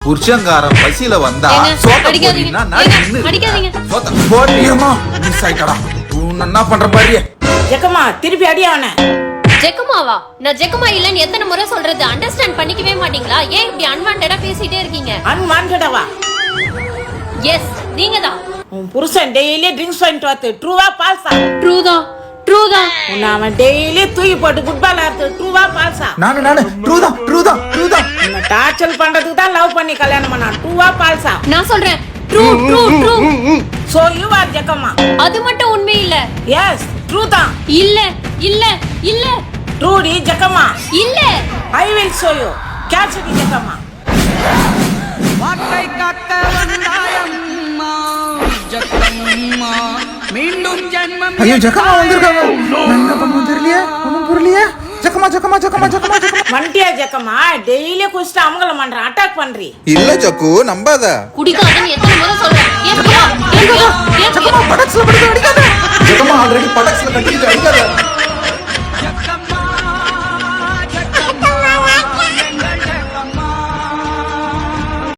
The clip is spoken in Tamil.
புருஷங்காரன் பசியில வந்தா என்ன பண்ற பாரு ஜெகமா திருப்பி அடி அவன. ஜெகமாவா? நான் ஜெகமா இல்லன்னு எத்தனை முறை சொல்றது? அண்டர்ஸ்டாண்ட் பண்ணிக்கவே மாட்டீங்களா? ஏன் இப்படி அன்வான்டடா பேசிட்டே இருக்கீங்க? அன்வான்டடாவா? எஸ், நீங்க தான். உன் புருஷன் டெய்லி ட்ரிங்க்ஸ் பண்ணிட்டு வரது ட்ரூவா பால்ஸா? ட்ரூ தான், ட்ரூ தான். அவன் டெய்லி தூக்கி போட்டு குட்பால் ஆடுறது ட்ரூவா பால்ஸா? நானு ட்ரூ தான், ட்ரூ தான், ட்ரூ தான். உன்னை டார்ச்சர் பண்றதுக்கு தான் லவ் பண்ணி கல்யாணம் பண்ணா. ட்ரூவா பால்ஸா? நான் சொல்றேன் true, true, true. So you are Jegama. அது மட்டும் உண்மை இல்ல. எஸ், ட்ரூ தான். இல்ல, இல்ல, இல்ல. True the Jegama. இல்ல. I will show you. Catch the Jegama. வாட்டை காக்க வந்தாயம்மா ஜெகம்மா மீண்டும் ஜென்மம். ஐயோ ஜெகமா வந்திருக்காங்க. என்ன பண்ணுவோம் தெரியலையே, ஒண்ணும் புரியலையே. ஜெகமா ஜெகமா ஜெகமா ஜெகமா ஜெகமா. மண்டியா ஜெகமா டெய்லி குஸ்ட் அமங்கலம் பண்ற, அட்டாக் பண்றீ. இல்ல ஜக்கு, நம்பாத. குடிக்காதன்னு எத்தனை முறை சொல்றேன்? ஏன் ஜெகமா படக்ஸ்ல படுக்க அடிக்காத. ஜெகமா ஆல்ரெடி படக்ஸ்ல கட்டிட்டு